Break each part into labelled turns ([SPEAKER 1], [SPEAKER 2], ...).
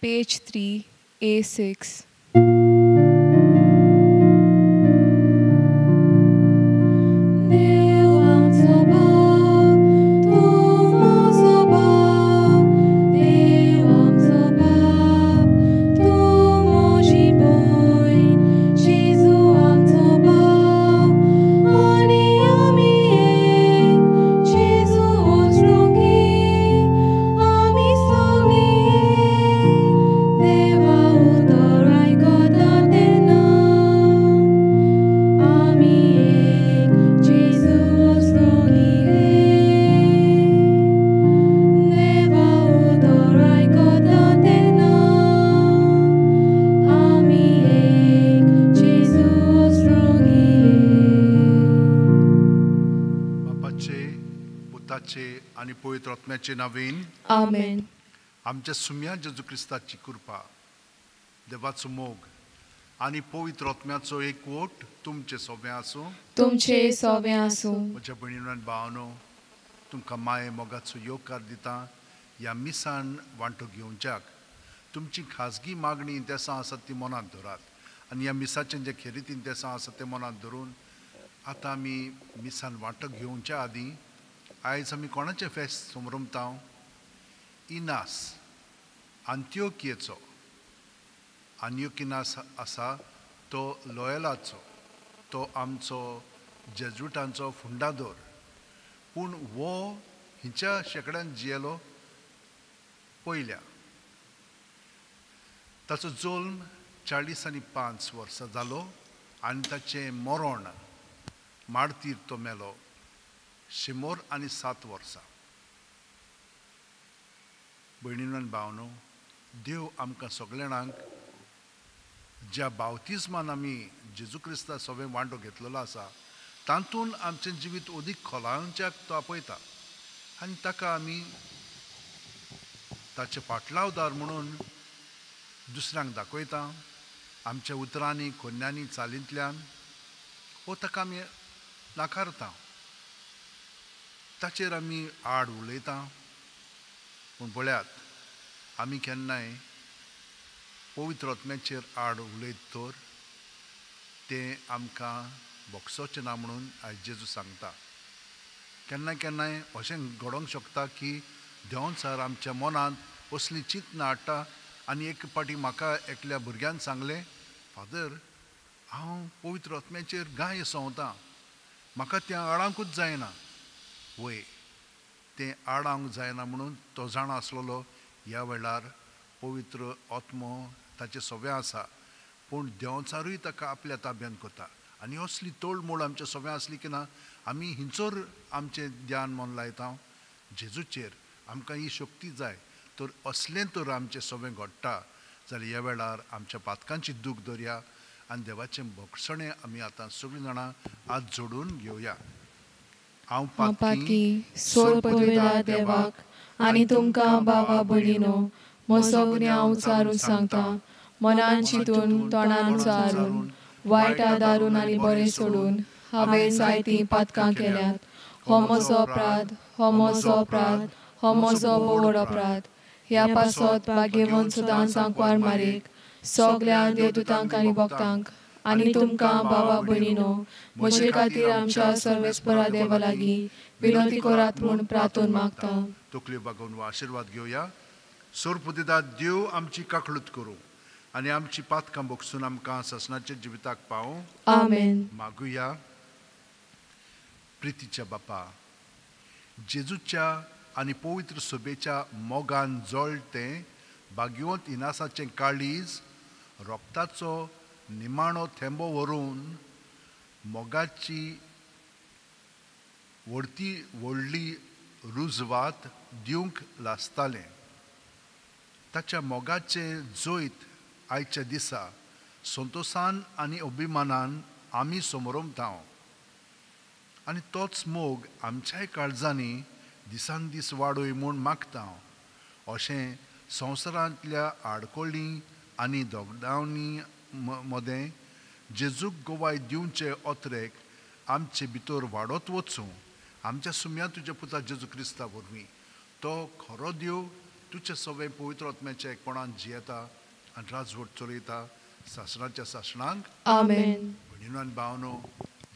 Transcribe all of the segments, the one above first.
[SPEAKER 1] Page 3, A6.
[SPEAKER 2] आणि पवित्र आत्म्याचे नावेन
[SPEAKER 1] आमेन.
[SPEAKER 2] आमच्या सुम्या जेजू क्रिस्ताची कृपा, देवाचो मोग आणि पवित्र आत्म्याचो एकवट तुमचे सगळे आसूं.
[SPEAKER 1] तुमचे सगळे आसूं.
[SPEAKER 2] म्हज्या भयणीनो आनी भावांनो, तुमकां माये मोगाचो योगकार दिता ह्या मिसान वांटो घेवच्याक. तुमची खाजगी मागणी इंतेसां आसात ती मनांत धरात आनी ह्या मिसाचें जे खेरीत इंतेसां आसात ते मनांत धरून आतां आमी मिसान वांटो घेवच्या आदीं आयज आमी कोणाचें फेस्त समरमता? इनास अंत्योकियेचो. अंत्योकिनास आसा तो लोयलाचो, तो आमचो जेजुटांचो फुंडादोर. पूण वो हिंच्या शेकड्यान जियेलो पयल्या. ताचो जल्म 45 वर्सां जालो आनी ताचें मरण मारतीर तो मेलो 7 वर्सां. भयणीनो आनी भावनो, देव आमकां सगळे जाणांक ज्या बावतिजमान आमी जेजू क्रिस्ता सगळे वांटो घेतलेलो आसा तातूंत आमचें जिवीत अदीक खोलावच्याक तो आपयता आनी ताका आमी ताचे फाटलावदार म्हणून दुसऱ्यांक दाखयता आमच्या उतरांनी खोन्यांनी चालींतल्यान, वो ताका आमी नाकारता, ताचेर आमी आड उलयता. पूण पळयात, आमी केन्नाय पवित्र आत्म्याचेर आड उलयत तर तें आमकां भोगसोचें ना म्हणून आयज जेजू सांगता. केन्ना केन्नाय अशें घडोवंक शकता की देंवचार आमच्या मनांत असली चिंतना हाडटा आनी एक पाटी म्हाका एकल्या भुरग्यान सांगलें, फादर हांव पवित्र आत्म्याचेर गाय सोंवतां, म्हाका तें आडावंकूच जायना. वय, तें आडावंक जायना म्हणून तो जाण आसलेलो ह्या वेळार पवित्र आत्मो ताचे सगळें आसा, पूण देंवचारूय ताका आपल्या ताब्यान करता. आनी असली तोडमोड आमच्या सगळ्या आसली की ना, आमी हिंचोर आमचें ध्यान मन लायता जेजूचेर. आमकां ही शक्ती जाय तर असलें तर आमचें सगळें घडटा जाल्यार ह्या वेळार आमच्या पातकांची दूख धरया आनी देवाचें भोगसणें आमी आतां सगळीं जाणां हात जोडून घेवया. हांव
[SPEAKER 1] पातकी सोडपविला देवाक आनी तुमकां भावा भयणीनो, सगळें हांव उचारून सांगता, मनान चिंतून तोंडान उचारून वायटा दारून आनी बरें सोडून हांवें जायतीं पातकां केल्यात. हो म्हजो अपराध, हो म्हजो अपराध, हो म्हजो बोड अपराध. ह्या पासत भाग्यवन सुदां सांकवार मारीक सगळ्या देवदूतांक आनी भक्तांक आनी तुमकां भावा भयणीनो, म्हजे खातीर आमच्या सर्वेस्परा देवा लागीं विनंती करात म्हूण प्रार्थून मागता.
[SPEAKER 2] तकल्यो बागोवन आशिर्वाद घेवया. सोरपुदिदा देव आमची काकळूत करूं आनी आमची पातकां भोगसून आमकां ससनाच्या जिविताक पावूं.
[SPEAKER 1] आमेन.
[SPEAKER 2] मागुया. प्रितीच्या बापा, जेजूच्या आनी पवित्र सोबेच्या मोगान जळटें भाग्यवंत इनासाचें काळीज रोगताचो निमाणो थेंबो व्हरून मोगाची व्हडली रुजवात दिवंक लासतालें. ताच्या मोगाचें जैत आयच्या दिसा संतोशान आनी अभिमानान आमी समरमता आनी तोच मोग आमच्याय काळजांनी दिसान दीस वाडोय म्हूण मागता. अशें संवसारांतल्या आडकोळी आनी दोगडावणी मदें जेजूक गोवाय दिवचे ओत्रेक आमचे भितर वाडत वचूं. आमच्या सुम्या तुज्या पुता जेजू क्रिस्ता वरवीं तो खरो देव तुझे सगळे पवित्र आत्म्याच्या एकपणान जियेता आनी राजवट चलयता सासणाच्या सासणांक
[SPEAKER 1] आमेन.
[SPEAKER 2] भयणीनो आनी भावनो,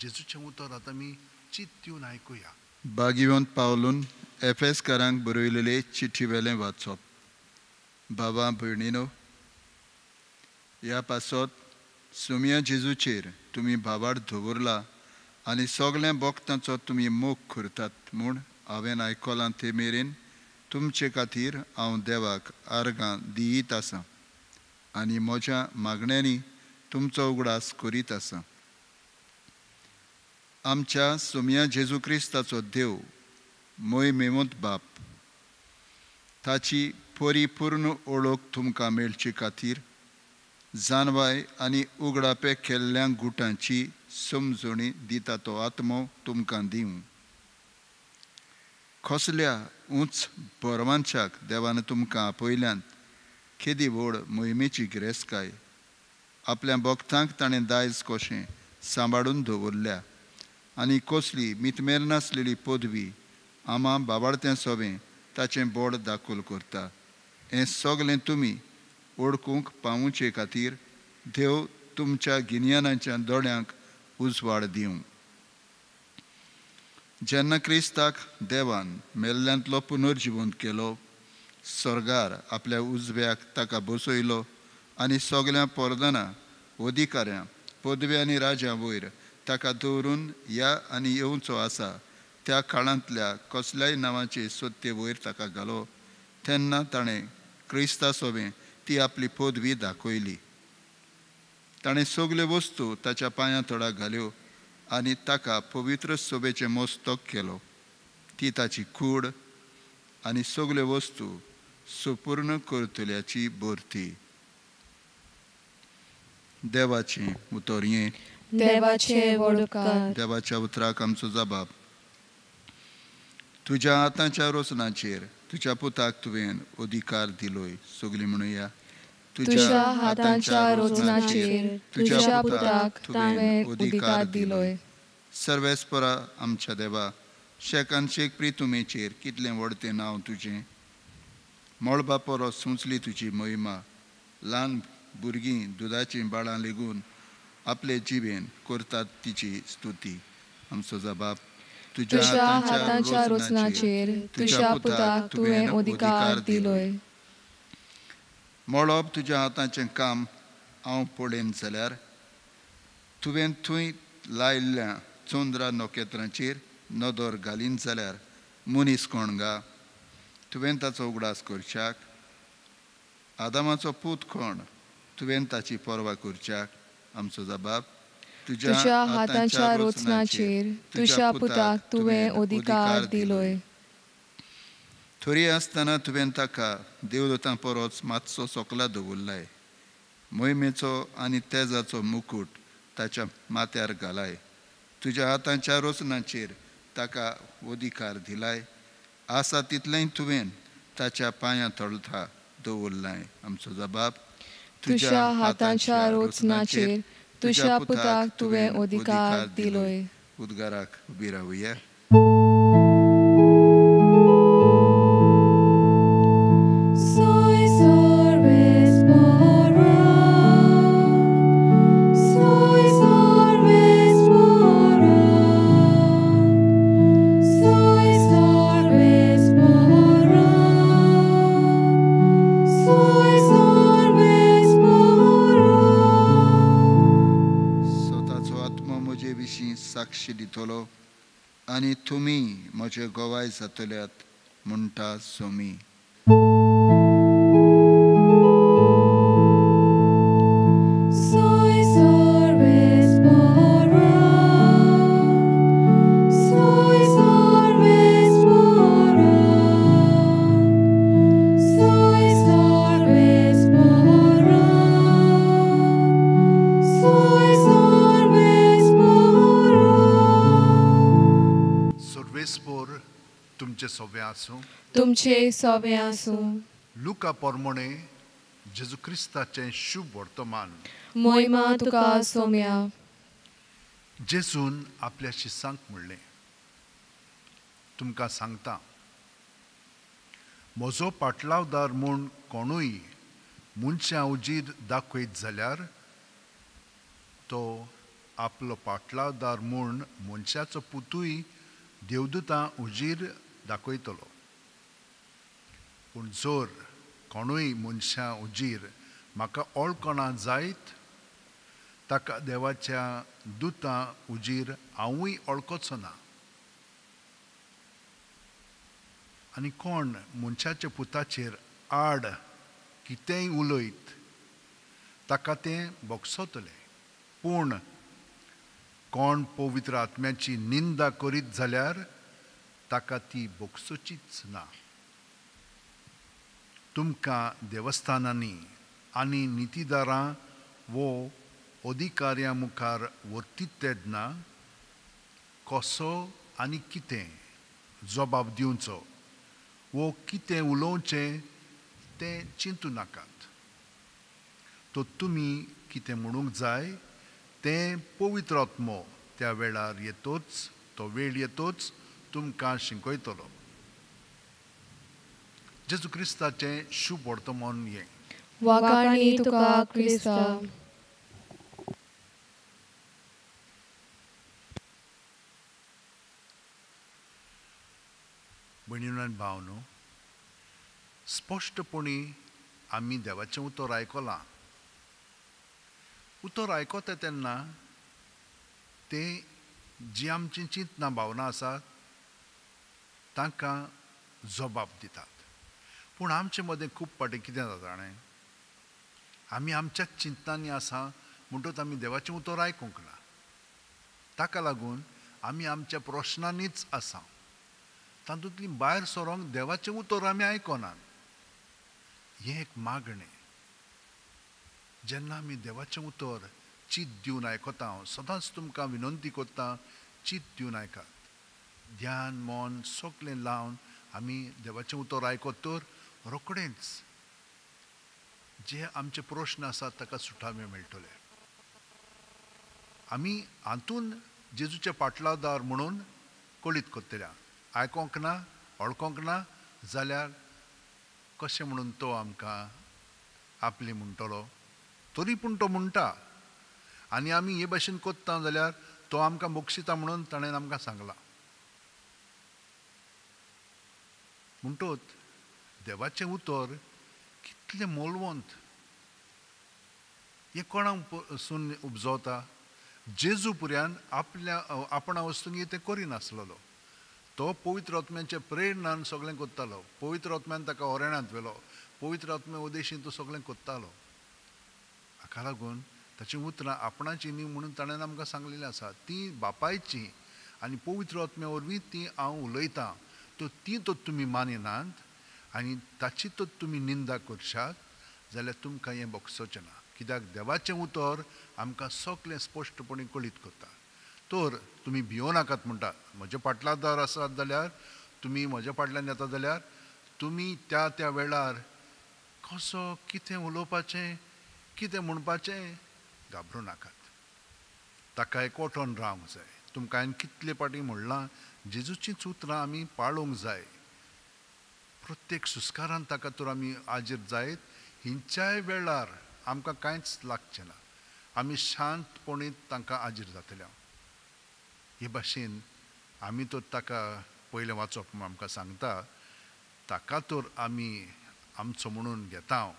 [SPEAKER 2] जेजूचें उतर आतां आमी चित्त दिवन आयकुया.
[SPEAKER 3] भाग्यवंत पावलून एफेसकारांक बरयलेले चिठी वेलें वाचप. बाबा भयणीनो, ह्या पासत सुमया जेजूचेर तुमी भावार्थ दवरला आनी सगळ्या भक्तांचो तुमी मोग करतात म्हूण हांवें आयकलां. ते मेरेन तुमचे खातीर हांव देवाक आर्गां दियत आसां आनी म्हज्या मागण्यांनी तुमचो उगडास करीत आसां. आमच्या सुमया जेजू क्रिस्ताचो देव, मोहिमेवंत बाप, ताची परिपूर्ण ओळख तुमकां मेळचे खातीर जानवाय आनी उगडापे केल्ल्या गुटांची समजणी दिता तो आत्मो तुमकां दिवं. कसल्या उंच बरवांच्याक देवान तुमकां आपयल्यान केदी व्हड मोहिमेची गिरेस्तकाय आपल्या भक्तांक ताणें दायज कशें सांबाळून दवरल्या आनी कसली मितमेर नासलेली पदवी आम्हा बाबार्थ्यां सवें ताचें बोड दाखोल करता. हें सगळें तुमी ओळखूंक पावचे खातीर देव तुमच्या गिन्यानाच्या दोळ्यांक उजवाड दिवं. जेन्ना क्रिस्ताक देवान मेल्ल्यांतलो पुनर्जिवंत केलो, स्वर्गार आपल्या उजव्याक ताका बसयलो आनी सगळ्या परदानां, अधिकाऱ्यां, पदवी आनी राजा वयर ताका दवरून या आनी येवचो आसा त्या काळांतल्या कसल्याय नांवाचे सत्य वयर ताका घालो. तेन्ना ताणें क्रिस्ता सोबें ती आपली पदवी दाखयली. ताणें सगल्यो वस्तू ताच्या पांयां तळा घाल्यो आनी ताका पवित्र सोबेचें मस्तक केलो. ती ताची कूड आनी सगल्यो वस्तू सुपूर्ण करतल्याची भरती. देवाचें उतर हें.
[SPEAKER 1] देवाचे वडकार.
[SPEAKER 3] देवाच्या उतराक आमचो जबाब. तुज्या हातांच्या रोसनाचेर तुज्या पुताक तुवें अधिकार दिलोय. सगळीं म्हणुया.
[SPEAKER 1] तुज्या हातांच्या रोसनाचेर तुज्या पुताक तुवें अधिकार दिलोय.
[SPEAKER 3] सर्वेस्परा आमच्या देवा, शेकान शेक प्रितुमेचेर कितलें व्हड तें नांव तुजें. मळबापोरो सुंचली तुजी महिमा. ल्हान भुरगीं दुदाचीं बाळां लेगून आपले जिवेन करतात तिची स्तुती. आमचो जबाब.
[SPEAKER 1] तुज्या हातांच्या रोसनाचेर तुज्या पुताक तुवें अधिकार दिलोय.
[SPEAKER 3] मळब तुज्या हातांचें काम हांव पळयन जाल्यार तुवें थंय लायिल्ल्या चंद्रा नोखेत्रांचेर नदर घालीन जाल्यार मनीस कोण गा. तुवें ताचो उगडास करच्याक. आदामाचो पूत कोण, तुवें ताची पर्वा करच्याक. आमचो जबाब.
[SPEAKER 1] तुज्या हातांच्या रोसनाचेर तुज्या पुताक तुवें अधिकार दिलोय.
[SPEAKER 3] थोडी आसतना तुवें ताका देवदूतां परस मातसो सकला दवरलाय. मोहिमेचो आनी तेजाचो मुकूट ताच्या माथ्यार घालाय. तुज्या हातांच्या रोसनाचेर ताका अधिकार दिलाय. आसा तितलें तुवें ताच्या पांयां तळथा दवरलाय. आमचो जबाब.
[SPEAKER 1] तुज्या हातांच्या रोसनाचेर तुज्या पुताक तुवें अधिकार दिलोय.
[SPEAKER 3] उद्गाराक उबी रावुया. साक्षी दितलो आनी तुमी म्हजे गोवाय जातल्यात म्हणटा सोमी.
[SPEAKER 2] तुमचे सोबे आसूं.
[SPEAKER 1] तुमचे सोबे आसूं.
[SPEAKER 2] लुका पोरमोणे जेजू क्रिस्ताचें शुभ वर्तमान.
[SPEAKER 1] मोहिमा तुका सोम्या.
[SPEAKER 2] जेजून आपल्या शिसांक म्हणलें, तुमकां सांगता, म्हजो पाटलावदार म्हूण कोणूय मनशां उजीर दाखयत जाल्यार तो आपलो पाटलावदार म्हूण मनशाचो पुतूय देवदूतां उजीर दाखयतलो. पूण जर कोणूय मनशां उजीर म्हाका वळखना जायत ताका देवाच्या दुतां उजीर हांवूय वळखचो ना. आनी कोण मनशाच्या पुताचेर आड कितेंय उलयत ताका तें बोगसतलें. पूण कोण पवित्र आत्म्याची निंदा करीत जाल्यार ताका ती बोगसुचीच ना. तुमकां देवस्थानांनी आनी नितीदारां वो अधिकाऱ्यां मुखार वर्तीत तेदना कसो आनी कितें जबाब दिवचो वो कितें उलोवचें तें चिंतू नाकात. तो तुमी कितें म्हणूंक जाय तें पवित्र आत्मो त्या वेळार येतोच तो वेळ येतोच तुमकां शिकयतलो. जेजू क्रिस्ताचें शुभ वर्तमान हें.
[SPEAKER 1] वाकाणी तुका क्रिस्ता.
[SPEAKER 2] भयणीनो आनी भावनो, स्पश्टपणी आमी देवाचें उतर आयकलां. उतर आयकता तेन्ना तें जी आमची चिंतना भावना आसात तांकां जबाब दितात. पूण आमचे मदें खूब पाटी कितें जाता जाणें, आमी आमच्याच चिंतनांनी आसा म्हणटच आमी देवाचें उतर आयकूंक ना. ताका लागून आमी आमच्या प्रश्नांनीच आसा. तातूंतली भायर सरोंक देवाचें उतर आमी आयकनात. हें एक मागणें. जेन्ना आमी देवाचें उतर चीत दिवन आयकता, हांव सदांच तुमकां विनंती करतां, चीत दिवन आयकात. ध्यान मन सगलें लावन आमी देवाचें उतर आयकत तर रोखडेंच जे आमचे प्रश्न आसात ताका सुटावे मेळटले. आमी हातून जेजूचे पाटलावदार म्हणून कळीत करतल्या. आयकोंक ना, वळखोंक ना जाल्यार कशें म्हणून तो आमकां आपली म्हणटलो. तरी पूण तो म्हणटा आनी आमी हे भाशेन कोत्ता जाल्यार तो आमकां बक्षिता म्हणून ताणें आमकां सांगलां. म्हणटच देवाचें उतर कितलें मोलवंत हें कोणाक सून उपजवता. जेजू पुर्यान आपणा वस्तूंक तें करिनासलो. तो पवित्र आत्म्याचे प्रेरणान सगळें कोत्तालो. पवित्र आत्म्यान ताका ओरेण्यांत व्हेलो. पवित्र आत्म्या उदेशीन तो सगळें कोत्तालो. हाका लागून ताची उतरां आपणाची न्ही म्हणून ताणें आमकां सांगलेलीं आसा. तीं बापायची आनी पवित्र आत्म्या वरवीं तीं हांव उलयतां तो ती तर तुमी मानिनात आनी ताची तर तुमी निंदा करशात जाल्यार तुमकां हें बोगसोचें ना. कित्याक देवाचें उतर आमकां सगलें स्पश्टपणी कळीत करता. तर तुमी भियो नाकात म्हणटा. म्हजे पाटलादार आसात जाल्यार तुमी म्हज्या फाटल्यान येता जाल्यार तुमी त्या त्या वेळार कसो कितें उलोवपाचें कितें म्हणपाचें घाबरूं नाकात. ताका एकवटोन रावंक जाय. तुमकां हांवें कितले पाटी म्हणलां जेजूचींच उतरां आमी पाळोवंक जाय. प्रत्येक सुस्कारान ताका तर आमी हाजीर जायत. हिंच्याय वेळार आमकां कांयच लागचें ना. आमी शांतपणीत तांकां हाजीर जातले. हे भाशेन आमी तर ताका पयलें वाचप आमकां सांगता. ताका तर आमी आमचो म्हणून घेता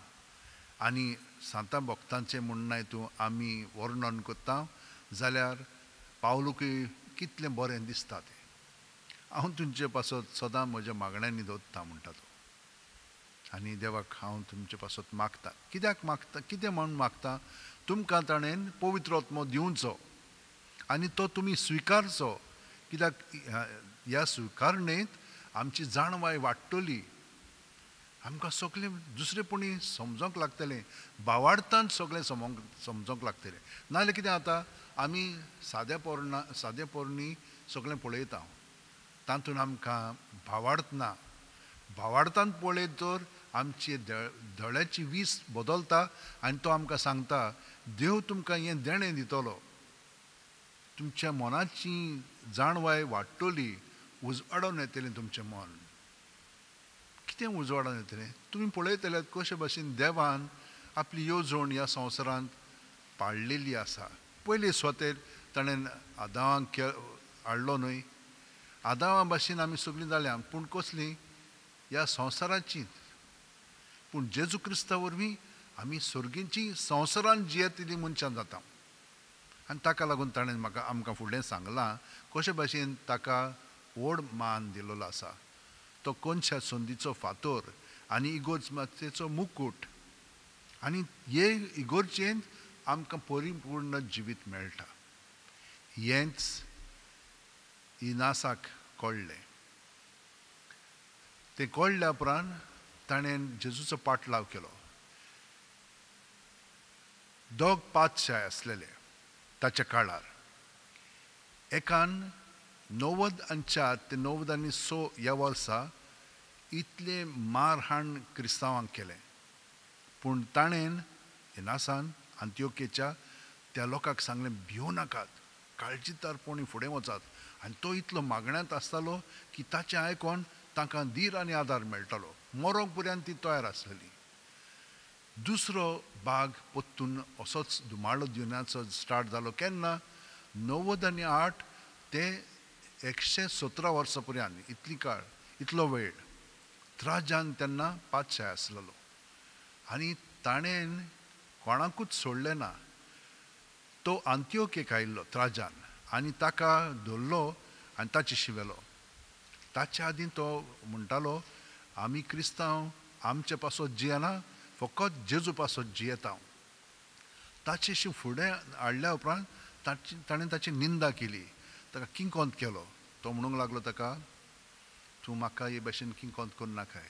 [SPEAKER 2] आनी सांता भक्तांचें म्हणणा हितून आमी वर्णन करता जाल्यार पावलुकूय कितलें बरें दिसता तें. हांव तुमचे पासत सदां म्हज्या मागण्यांनी दवरता म्हणटा तो. आनी देवाक हांव तुमचे पासत मागता. कित्याक मागता कितें म्हूण मागता. तुमकां ताणें पवित्र आत्मो दिवचो आनी तो तुमी स्विकारचो. कित्याक ह्या स्विकारणेंत आमची जाणवाय वाडटली. आमकां सगळें दुसरेपणी समजोंक लागतलें. भावार्थान सगळें समजोंक लागतलें. नाजाल्यार कितें जाता आमी सादे पोरणी सगळें पळयता. तातूंत आमकां भावार्थ ना. भावार्थान पळयत तर आमची दोळ्याची वीस बदलता आनी तो आमकां सांगता देव तुमकां हें देणें दितलो. तुमच्या मनाची जाणवाय वाडटली. उजवाडोन येतलें तुमचें मन. तें उजवाडान येतलें. तुमी पळयतल्यात कशे भाशेन देवान आपली येवजण ह्या संवसारांत पाळलेली आसा. पयलीं स्वतेर ताणें आदामाक हाडलो न्हय. आदामा भाशेन आमी सगळीं जाल्या, पूण कसलीं ह्या संवसाराचीं. पूण जेजू क्रिस्ता वरवीं आमी सर्गींची संवसारांत जियेतलीं मनशां जाता. आनी ताका लागून ताणें आमकां फुडें सांगलां कशे भाशेन ताका व्हड मान दिल्लो आसा. तो कोनशा संदीचो फातर आनी इगोर्जेचो मुकूट. आनी हे इगोर्जेन आमकां परिपूर्ण जिवीत मेळटा. हेंच इनासाक कळ्ळें. तें कळ्ळ्या उपरांत ताणें जेजूचो पाटलाव केलो. दोग पातशाय आसलेले ताच्या काळार. एकान 90 ते 96 ह्या वर्सा इतले मारहाण क्रिस्तांवांक केलें. पूण ताणें इनासान अंत्योकेच्या त्या लोकांक सांगलें भिवूं नाकात, काळजीदारपणी फुडें वचात. आनी तो इतलो मागण्यांत आसतालो की ताचें आयकोन तांकां धीर आनी आदार मेळटालो. मरोंक पर्यंत ती तयार आसलेली. दुसरो भाग परतून असोच धुमाळो दिवनाचो स्टार्ट जालो केन्ना 98 ते 117 वर्सां पर्यंत. इतली काळ, इतलो वेळ त्राजान तेन्ना पातशाय आसलेलो. आनी ताणें कोणाकूच सोडलें ना. तो अंत्योकेक आयिल्लो त्राजान आनी ताका धरलो आनी ताचे शिवेलो. ताच्या आदीं तो म्हणटालो आमी क्रिस्तांव आमचे पासत जियेना, फकत जेजू पासत जियेता. ताचेशी फुडें हाडल्या उपरांत ताणें ताची निंदा केली, ताका किंकोंत केलो. तो म्हणूंक लागलो ताका तूं म्हाका हे भाशेन किंकोंत करूं नाकाय,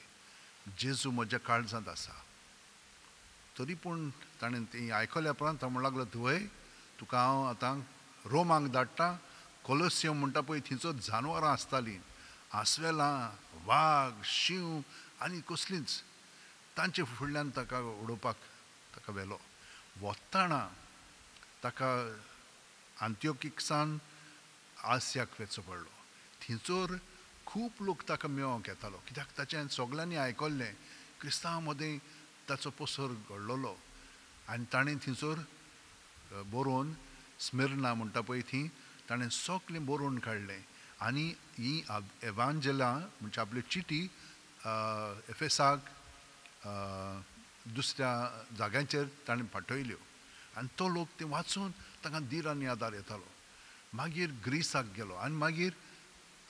[SPEAKER 2] जेजू म्हज्या काळजांत आसा. तरी पूण ताणें ती आयकल्या उपरांत तो म्हणूंक लागलो तुवें तुका हांव आतां रोमांक धाडटां. कोलोसियम म्हणटा पळय थंयसर जानवरां आसतालीं, आस्वेलां, वाग, शिंव आनी कसलींच. तांचे फुडल्यान ताका उडोवपाक ताका व्हेलो. वताना ताका अंत्योकीकसान आसियाक वचचो पडलो. थंयसर खूब लोक ताका मेळोंक येतालो, कित्याक ताचें सगल्यांनी आयकल्लें क्रिस्तांवां मदीं ताचो पसर घडलोलो. आनी ताणें थंयसर बरोवन स्मिर्ना म्हणटा पळय थंय ताणें सगळें बरोवन काडलें. आनी ही एवांजेलां म्हणजे आपल्यो चिटी एफेसाक दुसऱ्या जाग्यांचेर ताणें पाठयल्यो. आनी तो लोक तें वाचून ताका धीर आनी आदार येतालो. मागीर ग्रीसाक गेलो आनी मागीर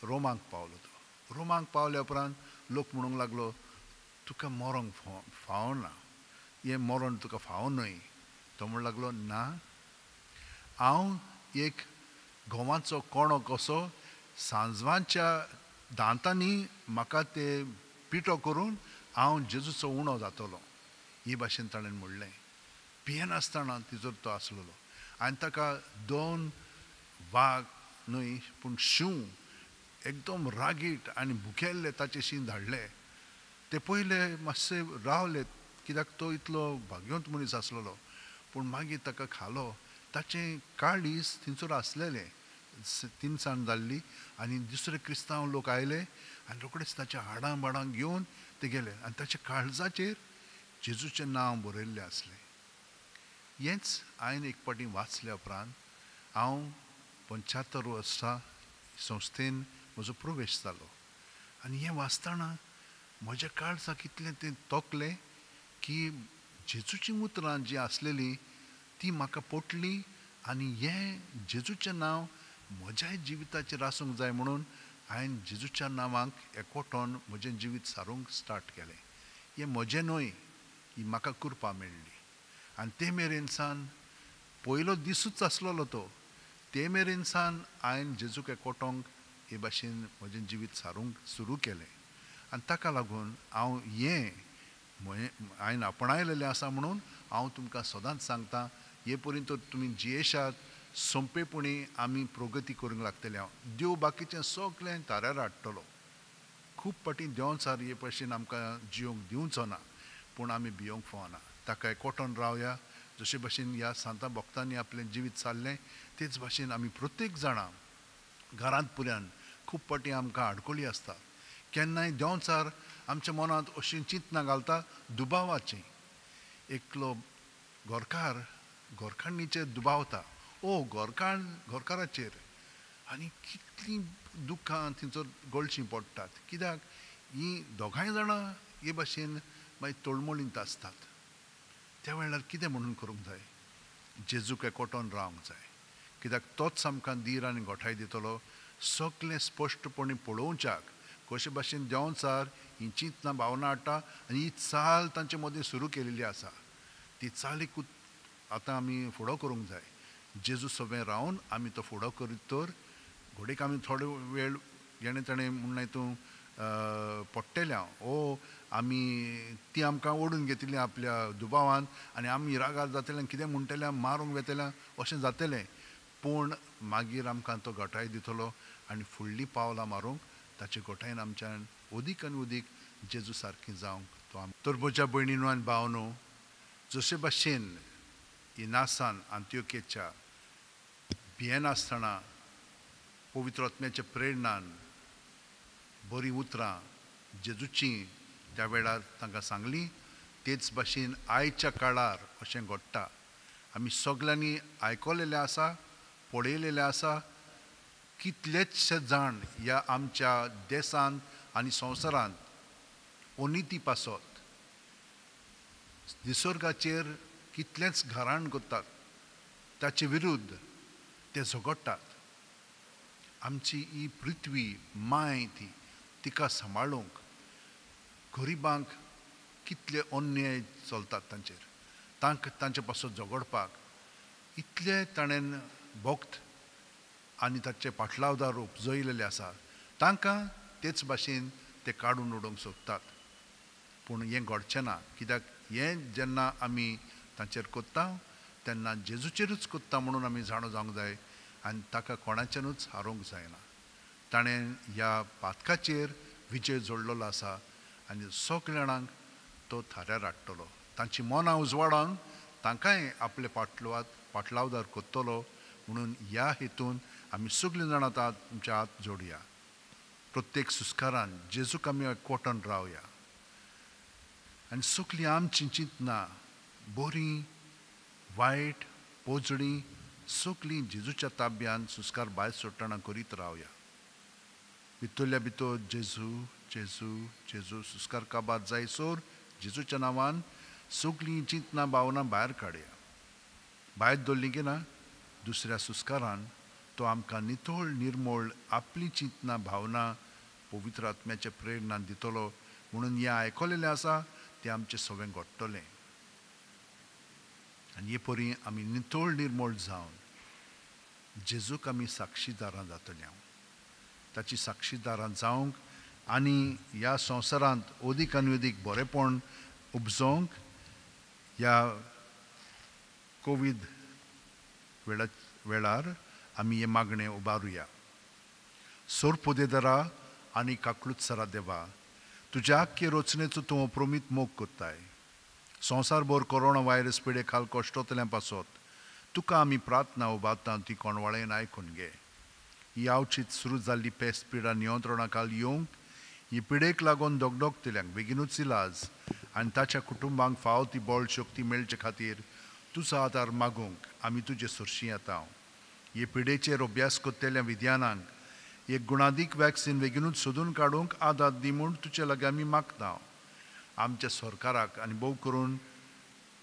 [SPEAKER 2] रोमांक पावलो. तो रोमांक पावल्या उपरांत लोक म्हणूंक लागलो तुका मरोंक फावना, हें मरण तुका फावो न्हय. तो म्हणूंक लागलो ना, हांव एक घोवाचो कोणो कसो सांजवांच्या दांतांनी म्हाका ते पिठो करून हांव जेजूचो उणो जातलो. ही भाशेन ताणें म्हणलें. पियेनासतना तिजोर तो आसलेलो. आनी ताका 2 वाग न्हय पूण शिंव एकदम रागीट आनी भुकेल्ले ताचेशी धाडले. ते पयले मातशे रावले कित्याक तो इतलो भाग्यवंत मनीस आसलेलो. पूण मागीर ताका खालो. ताचें काळीज थंयसर आसलेलें, तिनसाण जाल्ली. आनी दुसरे क्रिस्तांव लोक आयले आनी रोखडेच ताच्या हाडां बाडांक घेवन ते गेले. आनी ताच्या काळजाचेर जेजूचें नांव बरयल्लें आसलें. हेंच हांवें एक पाटी वाचल्या उपरांत हांव 75 वर्सां संस्थेन म्हजो प्रवेश जालो. आनी हें वाचतना म्हज्या काळजाक इतलें तें तोखलें की जेजूचीं उतरां जीं आसलेलीं ती म्हाका पटली. आनी हें जेजूचें नांव म्हज्याय जिविताचेर आसूंक जाय म्हणून हांवें जेजूच्या नांवांक एकवटोन म्हजें जिवीत सारूंक स्टार्ट केलें. हें म्हजें न्हय, ही म्हाका कृपा मेळ्ळी. आनी ते मेरेन सावन पयलो दिसूच आसलेलो तो, ते मेरेन सावन हांवें जेजूक एकवटोंक हे भाशेन म्हजें जिवीत सारूंक सुरू केलें. आनी ताका लागून हांव हांवें आपणायलेलें आसा म्हणून हांव तुमकां सदांच सांगतां हे पर्यंत तुमी जियेशात, सोंपेपणी आमी प्रगती करूंक लागतले. देव बाकीचें सगळें ताऱ्यार हाडटलो. खूब पाटी देंवचार हे भाशेन आमकां जियोंक दिवचो ना, पूण आमी भियोंक फावना. ताका एकवटोन रावया. जशे भाशेन ह्या सांता भक्तांनी आपलें जिवीत चाललें तेच भाशेन आमी प्रत्येक जाणां घरांत पुऱ्यान खूब पाटी आमकां आडकोळी आसता केन्नाय देंवचार आमच्या मनांत अशी चिंतना घालता दुबावाची. एकलो गोरखांनीचेर दुबावता गोरकाराचेर आनी कितलीं दुखां थंयसर गळचीं पडटात. कित्याक हीं दोगांय जाणां हे भाशेन मागीर तळमळींत आसतात. त्या वेळार कितें म्हणून करूंक जाय? जेजूक एकवटोन रावंक जाय. कित्याक तोच आमकां धीर आनी घोटाय दितलो. सगळें स्पश्टपणी पळोवच्याक कशे भाशेन देंवचार ही चिंतना भावना हाडटा आनी ही चाल तांचे मदीं सुरू केलेली आसा. ती चालीकूच आतां आमी फुडो करूंक जाय. जेजू सोबें रावन आमी तो फुडो करीत तर घोडीक आमी थोडो वेळ जेणे तेणें म्हणून हितून पडटल्या आमी ती आमकां ओडून घेतिली आपल्या दुबावान आनी आमी रागार जातले कितें म्हणटले मारूंक वेतल्या अशें जातलें. पूण मागीर आमकां तो घटाय दितलो आनी फुडलीं पावलां मारूंक ताचे घोटायेन आमच्यान ओदीक आनी ओदीक जेजू सारकी जावंक तो आम. तर म्हज्या भयणीनो आनी भावनो, जशे भाशेन इनासान अंत्योकेच्या भियेन आसतना पवित्र आत्म्याच्या प्रेरणान बरीं उतरां जेजूचीं त्या वेळार तांकां सांगलीं, तेच भाशेन आयच्या काळार अशें घडटा. आमी सगल्यांनी आयकलेलें आसा, पळयलेलें आसा. कितलेचशे जाण ह्या आमच्या देशांत आनी संवसारांत अनिती पासत निसर्गाचेर कितलेंच घराण करतात, ताचे विरुद्ध ते झगडटात. आमची ही पृथ्वी माय तिका सांबाळूंक गरिबांक कितले अन्याय चलतात तांचेर, तांचे पासत झगडपाक इतले ताणें भोक्त आनी ताचे पाटलावदार उपजयलेले आसा. तांकां तेच भाशेन ते काडून उडोवंक सोदतात. पूण हें घडचें ना. कित्याक हें जेन्ना आमी तांचेर कोत्ता तेन्ना जेजूचेरूच कोत्ता म्हणून आमी जाणो जावंक जाय आनी ताका कोणाच्यानूच हारोवंक जायना. ताणें ह्या पातकाचेर विजय जोडलेलो आसा आनी सगळ्या जाणांक तो थाऱ्यार हाडटलो. तांची मनां उजवाडांक तांकांय आपले पाटलावदार कोत्तलो. म्हणून ह्या हेतून आमी सगळीं जाणां आतां तुमच्या हात जोडया. प्रत्येक सुस्कारान जेजूक आमी एकवटून रावया आनी सगळीं आमची चिंतना बरीं वायट पोजडीं सगळीं जेजूच्या ताब्यान सुस्कार भायर सोडटना करीत रावया. भितरल्या भितर जेजू जेजू जेजू सुस्कार काबार जायसर जेजूच्या नांवान सगळीं चिंतना भावना भायर काडया. भायर दवरली की ना दुसऱ्या सुस्कारान तो आमकां नितळ निर्मळ आपली चिंतना भावना पवित्र आत्म्याच्या प्रेरणान दितलो. म्हणून हें आयकलेलें आसा तें आमचें सगळें घडटलें आनी हे परी आमी नितळ निर्मळ जावन जेजूक आमी साक्षीदारां जातलीं. ताची साक्षीदारां जावंक आनी ह्या संवसारांत अदीक आनी अदीक बरेपण उपजोवंक ह्या कोवीड वेळार आमी हे मागणें उबारुया. सोर पोदेदारा आनी काकलुत्सरा देवा, तुज्या आख्खे रचनेचो तूं अप्रमीत मोग कोत्ताय. संवसारभर कोरोना व्हायरस पिडे खाल कश्टतल्या पासत तुका आमी प्रार्थना उबारता ती कोणवाळेन आयकून घे. ही आवचीत सुरू जाल्ली पेस्त पिडा नियंत्रणा खाल येवंक ही पिडेक लागून दोगदोगतल्यांक बेगीनूच इलाज आनी ताच्या कुटुंबांक फावो ती बळ शक्ती मेळचे खातीर तुजो आदार मागूंक आमी तुजे सुरशी येता. हे पिडेचेर अभ्यास कोत्तेल्या विज्ञानांक एक गुणादीक वॅक्सीन बेगीनूच सोदून काडूंक आदार दी म्हूण तुजे लागीं आमी मागता. आमच्या सरकाराक आनी भोव करून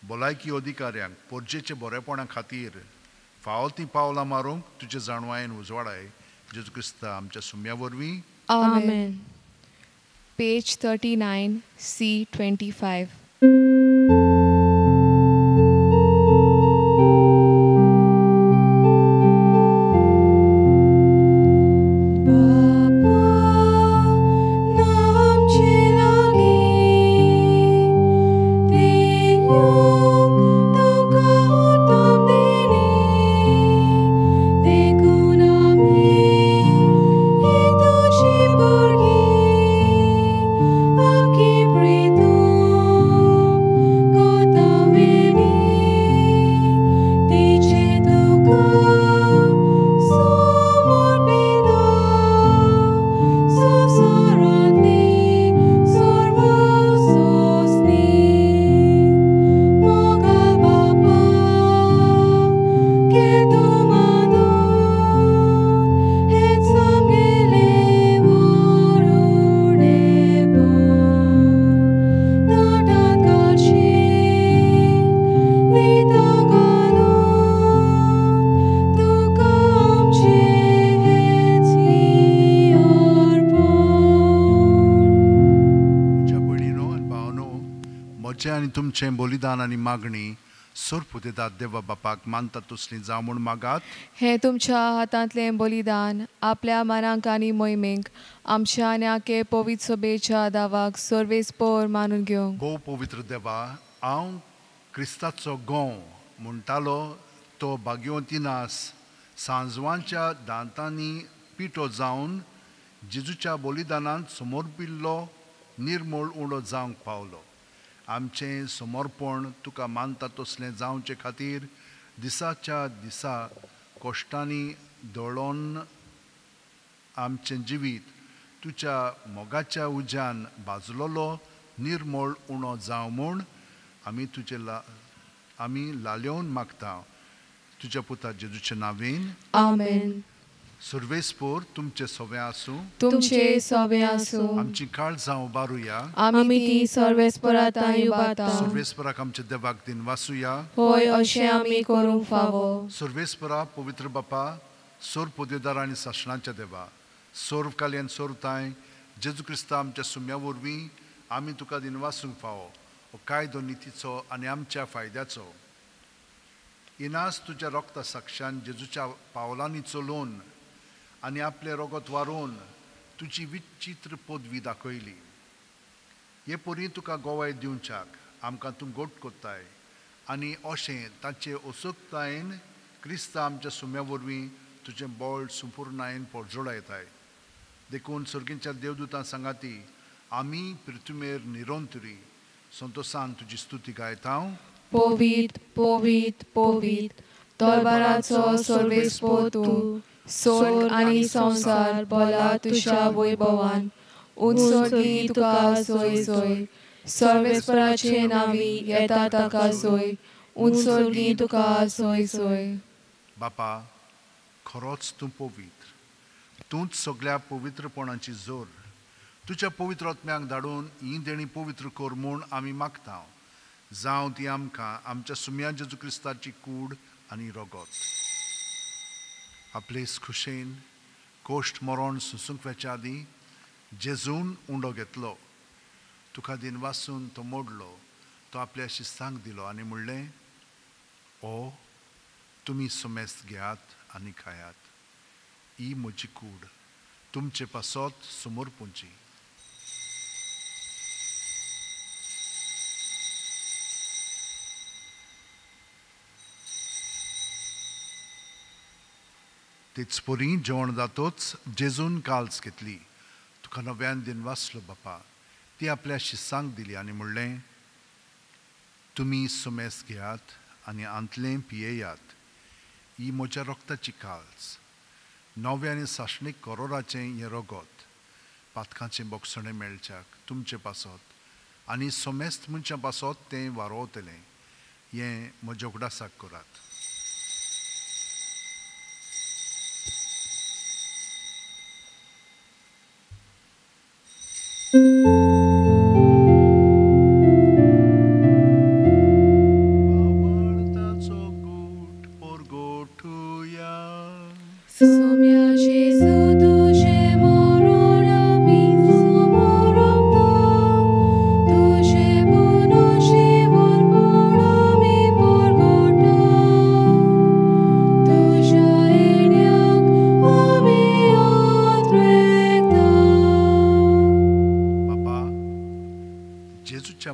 [SPEAKER 2] भलायकी अधिकाऱ्यांक पोरजेचे बरेपणा खातीर फावो ती पावलां मारूंक तुजे जाणवायेन उजवाडाय. जेजू क्रिस्ता आमच्या सुम्या वरवीं.
[SPEAKER 1] Amen. Page 39, C25.
[SPEAKER 4] Aki preto
[SPEAKER 2] आमचें आनी तुमचें बलिदान आनी मागणी सोर्प दितात देवा बापाक मानता तसलीं जावं म्हूण मागात.
[SPEAKER 1] हे तुमच्या हातांतलें बलिदान आपल्या मनाक आनी मोहिमेक आमच्या आनी आखे पवित्र सभेच्या दावाक सर्वेस्पर मानून घेवंक.
[SPEAKER 2] गो पवित्र देवा, हांव क्रिस्ताचो गोंव म्हणटालो तो भाग्यवंतीनास सांजवांच्या दांतांनी पिठो जावन जेजूच्या बलिदानांत समर्पिल्लो निर्मळ उणो जावंक पावलो. आमचें समर्पण तुका मानता तसलें जावचे खातीर दिसाच्या दिसा कश्टांनी दळोन आमचें जिवीत तुज्या मोगाच्या उज्यान भाजलोलो निर्मळ उणो जावं म्हूण आमी लाल्योन मागता तुज्या पुता जेजूच्या नांवेन.
[SPEAKER 1] आमेन.
[SPEAKER 2] सर्वेस्पर तुमचे सवे आसूं.
[SPEAKER 1] तुमचे सवे आसूं.
[SPEAKER 2] आमची काळ जावं बारुया.
[SPEAKER 1] आमी ती सर्वेस्परांत उबारता.
[SPEAKER 2] सर्वेस्पराक आमच्या देवाक दिन वासुया.
[SPEAKER 1] होय, अशें आमी करूंक फावो.
[SPEAKER 2] सर्वेस्परा पवित्र बापा, सोर पोदेदार आनी सासणाच्या देवा, सोर्व काल्यान सोरताय जेजू क्रिस्ता आमच्या सुम्या वरवीं आमी तुका दिन वासूंक फावो. हो कायदो नितीचो आनी आमच्या फायद्याचो इनास तुज्या रक्ता साक्षान जेजूच्या पावलांनी चलोवन आनी आपले रगत वारोवन तुजी विचित्र पदवी दाखयली. हे परी तुका गोवाय दिवच्याक आमकां तूं गोट कोत्ताय आनी अशें ताचे ओसोकतायेन क्रिस्ता आमच्या सुम्या वरवीं तुजें बळ संपूर्णायेन पोरजोडा येताय. देखून सर्गींच्या देवदूतां सांगाती आमी पृथ्वीमेर निरंतरी संतोशान तुजी स्तुती गायता.
[SPEAKER 1] पोवीत पोवीत पोवीत दरबाराचो सर्वेस्पर तूं, स्वर्ग आनी संवसार भला तुज्या वैभवान. उंचगी तुका सोय सोय, सर्वेस्पराचे नांवी येता ताका सोय. उंचगी तुका सोय सोय.
[SPEAKER 2] बापा, खरोच तूं पवित्र. तूंच सगळ्या पवित्रपणाची जोर. तुज्या पवित्र आत्म्याक धाडून ही देणी पवित्र कर म्हूण आमी मागता. जावं ती आमकां आमच्या सुम्या जेजू क्रिस्ताची कूड आनी रगत. आपले खुशेन कोश्ट मरण सुसूंक वेच्या आदीं जेजून उंडो घेतलो. तुका दिन वासून तो मोडलो. तो आपल्या शिस्तांक दिलो आनी म्हणलें, ओ तुमी सुमेस्त घेयात आनी खायात. ही म्हजी कूड तुमचे पासत समर्पूंची. तेच परी जेवण जातोच जेजून काल्स घेतली. तुका नव्यान दिन वासलो बापा. ती आपल्या शिस्सांक दिली आनी म्हणलें, तुमी सुमेस्त घेयात आनी आंतलें पियेयात. ही म्हज्या रक्ताची काल्स. नवे आनी साशणीक करोराचें हें रगत पातकांचें बोगसणें मेळच्याक तुमचे पासत आनी सोमेस्त मनशां पासत तें वारोवतलें. हें म्हज्या उगडासाक करात.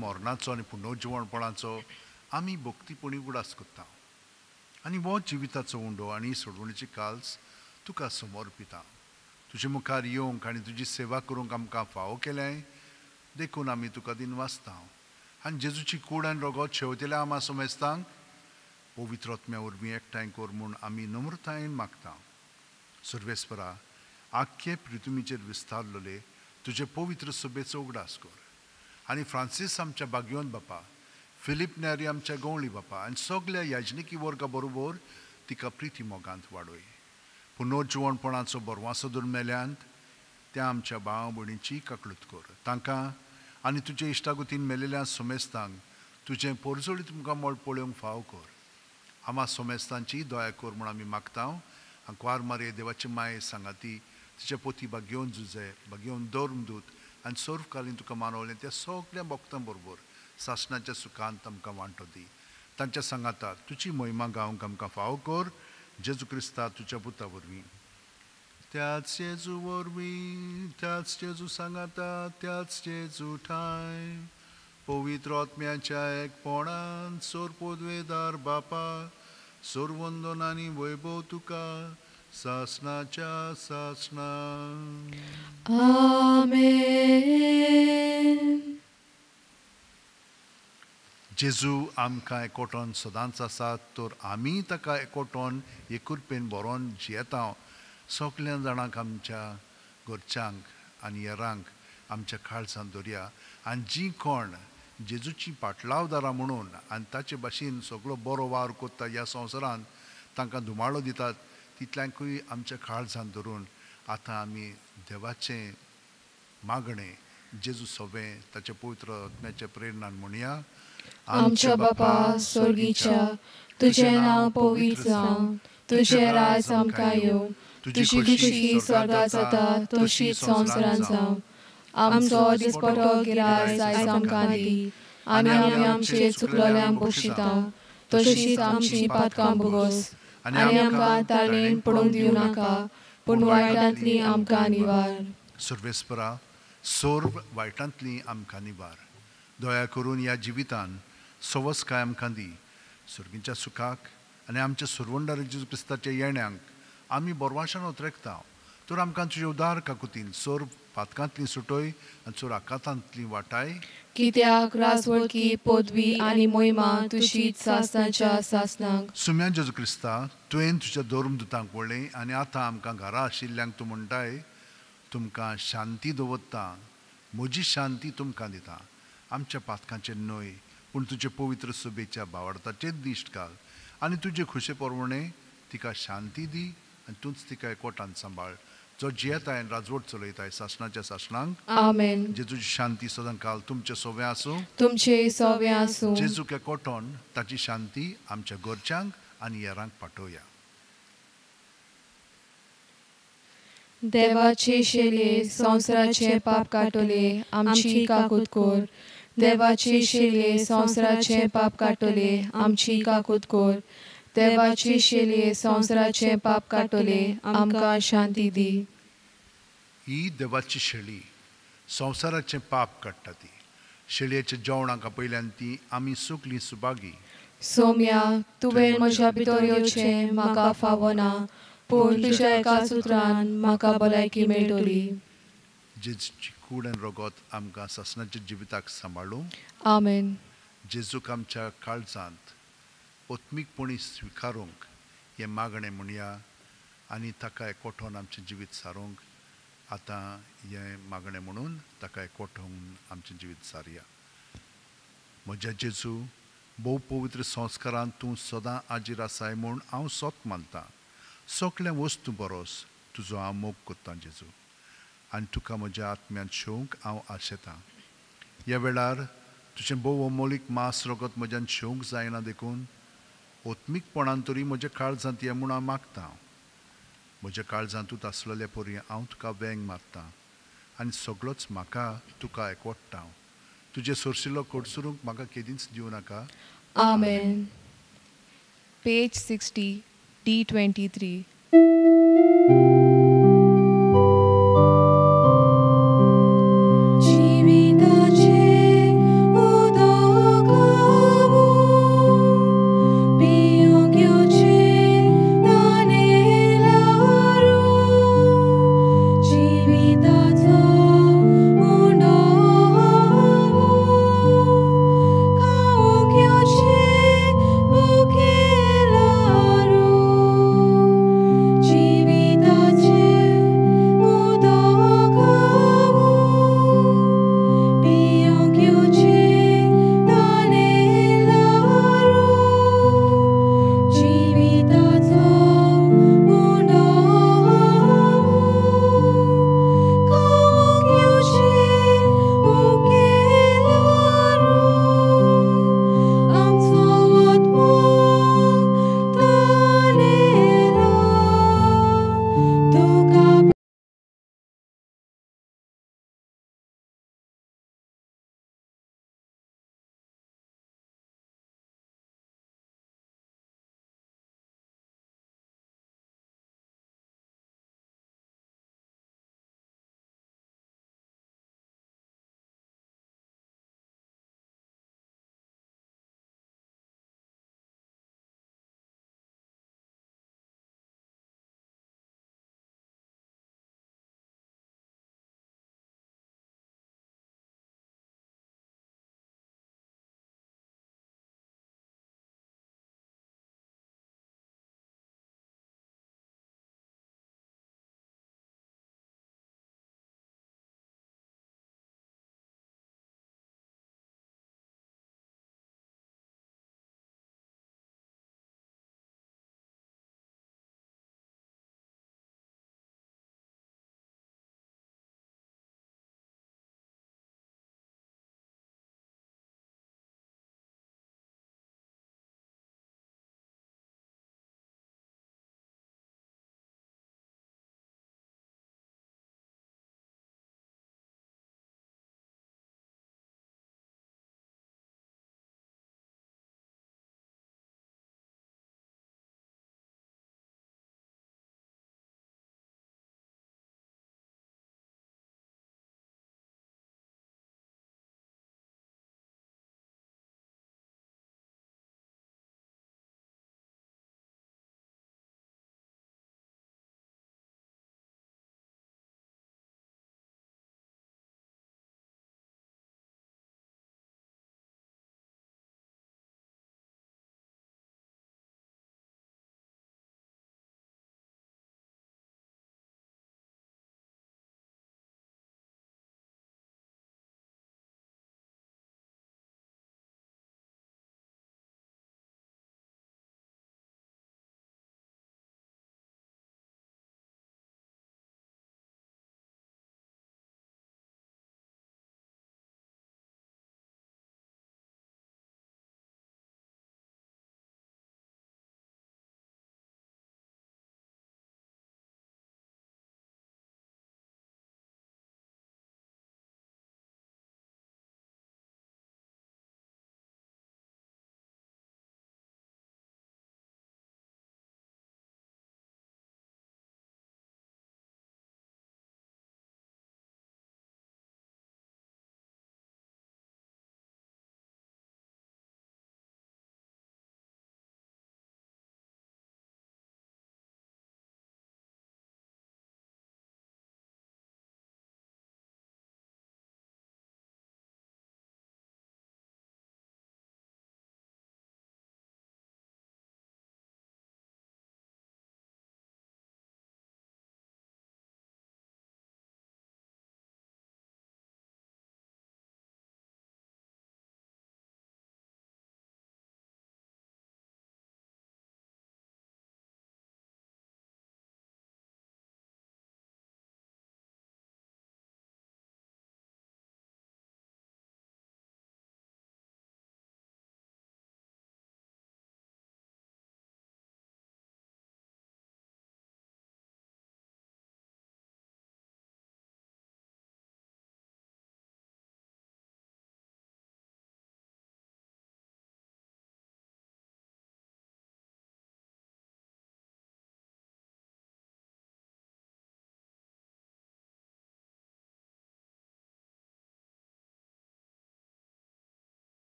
[SPEAKER 2] मरणाचो आनी पुनर्जिवणपणाचो आमी भक्तीपणी उडास करता आनी हो जिविताचो उंडो आनी सोडवणीची काल्स तुका समर्पिता. तुजे मुखार येवंक आनी तुजी सेवा करूंक आमकां फावो केल्याय देखून आमी तुका दिन वाचता. आनी जेजूची कूड आनी रगत शेवतेल्या आमा सोमेस्तांक पवित्र आत्म्या वरवीं एकठांय कर म्हूण आमी नम्रतायेन मागता. सर्वेस्परा, आख्खे पृथ्वीचेर विस्तारलेले तुजे पवित्र सभेचो उगडास कर. आनी फ्रांसीस आमच्या भाग्यवंत बापा, फिलीप नॅरी आमच्या गवळी बापा आनी सगळ्या याजनिकी वर्गा बरोबर तिका प्रिती मोगांत वाडय. पुनर्जिवणपणाचो बरवासो धरून मेल्यांत त्या आमच्या भाव भयणीची काकलूत कर. तांकां आनी तुजे इश्टागुतीन मेलेल्या सोमेस्तांक तुजें पोरजोळी तुमकां मोळ पळोवंक फाव कर. आमा सोमेस्तांची दया कर म्हूण आमी मागता. अंकवार मारे देवाची माय सांगाती तिचे पोती भाग्यवन झुजे भाग्यवन दौरमदूत आनी सर्व कालीन तुका मानवलें त्या सगळ्या भक्तां बरोबर सासणाच्या सुखांत आमकां वांटो दी. तांच्या सांगातात तुजी महिमा गावंक आमकां फावो कर. जेजू क्रिस्ता तुज्या पुता वरवीं. त्याच जेजू वरवीं, त्याच जेजू सांगाता, त्याच जेजू ठाय पवित्र आत्म्याच्या एकपणान सोर पोदवेदार बापा सोरवंदन आनी वैभव तुका सासणाच्या सासणा.
[SPEAKER 1] आमेन.
[SPEAKER 2] जेजू आमकां एकवटोन सदांच आसात तर आमी ताका एकवटोन एकुरपेन बरोवन जियेता. सगल्या जाणांक आमच्या घरच्यांक आनी हेरांक आमच्या काळजांत दवरया. आनी जीं कोण जेजूची पाटलावदारां म्हणून आनी ताचे भाशेन सगळो बरो वावर कोत्ता ह्या संवसारांत तांकां धुमाळो दितात तितल्यांकूय आमच्या काळजांत धरून आतां आमी देवाचें मागणें जेजू सोबें ताच्या पवित्र आत्म्याच्या प्रेरणान म्हणया.
[SPEAKER 1] आमच्या बापा स्वर्गीच्या, तुझें नांव पवित्र जावं, तुझें राज आमकां येवं, तुजी कुशी स्वर्गांत जाता तशीच संवसारांत जावं. आमचो दिसपटो गिराय आयज आमकां दी आनी आमी आमचे चुकलोल्यांक बक्षिता तशीच आमची पातकां भोगोस आनी आमकां ताळणेन पडूंक दिवं नाका पूण वायटांतली आमकां निवार.
[SPEAKER 2] सर्वेस्परा सोर्व वायटांतली आमकां निवार. दया करून ह्या जिवितान सवस काय आमकां दी. सर्गीच्या सुखाक आनी आमच्या सुरवंडार जेजू क्रिस्ताच्या येण्याक आमी बोरवाशान उतरेकता तर आमकां तुजे उदार काकुतीन सोर पातकांतली सुटोय आनी चोर आकांतांतली वाटाय.
[SPEAKER 1] कित्याक राजवळकी पदवी आनी मोहिमा तुशीच सासणाच्या सासणांक.
[SPEAKER 2] सुम्या जेजू क्रिस्ता तुवें तुज्या दोरमदुतांक वळ्ळें आनी आतां आमकां घरा आशिल्ल्यांक तूं म्हणटाय तुमकां शांती दवरता, म्हजी शांती तुमकां दिता. आमच्या पातकांचेर न्हय पूण तुजे पवित्र सुबेच्या भावार्थाचेर दिश्ट घाल आनी तुजे खुशे परवणे तिका शांती दी आनी तूंच तिका एकवटान सांबाळ. जो जियेताय आनी राजवट चलयताय सासणाच्या सासणांक.
[SPEAKER 1] आमेन.
[SPEAKER 2] जेजूची शांती सदां काल तुमचे सोबे आसूं.
[SPEAKER 1] तुमचे सोबे आसूं.
[SPEAKER 2] जेजूक एकवटोन ताची शांती आमच्या घरच्यांक आनी हेरांक पाठोवया.
[SPEAKER 1] देवाचे शेले संवसाराचे पाप काटोले आमची काकूत कोर. देवाचे शेले संवसाराचे पाप काटोले आमची काकूत कोर. देवाचे शेले संवसाराचे पाप काटोले आमकां शांती दी.
[SPEAKER 2] ही देवाची शेळी संवसाराचें पाप काडटा ती. शेळयेच्या जेवणाक पयल्यान ती आमी सुकली सुभागी.
[SPEAKER 1] सोम्या तुवें म्हज्या भितर येवचें म्हाका फावो ना पूण तुज्या एका सुत्रान म्हाका भलायकी मेळटली.
[SPEAKER 2] जेजूची कूड आनी रगत आमकां सासणाच्या जिविताक सांबाळूं.
[SPEAKER 1] आमेन.
[SPEAKER 2] जेजूक आमच्या काळजांत ओत्मीकपणी स्विकारूंक हें मागणें म्हणया आनी ताका एकवटोन आमचें जिवीत सारूंक आतां हें मागणें म्हणून ताका एकवटोन आमचें जिवीत सारया. म्हज्या जेजू भोव पवित्र संस्कारांत तूं सदां आजीर आसाय म्हूण हांव सोत मानतां. सगळ्या वस्तू बरोस तुजो हांव मोग कोत्तां जेजू आनी तुका म्हज्या आत्म्यान शेवंक हांव आशेतां. ह्या वेळार तुजें भोव अमोलीक मास रगत म्हज्यान शेवंक जायना देखून ओत्मीकपणान तरी म्हज्या काळजांत ये म्हूण हांव मागतां. म्हज्या काळजांतूच आसलेले परी हांव तुका वेंग मारतां आनी सगळोच म्हाका तुका एकवटटां. तुजे सोरशिल्लो कोडसुरूंक म्हाका केदींच दिवं नाका.
[SPEAKER 1] आमेन. Page 60, D23.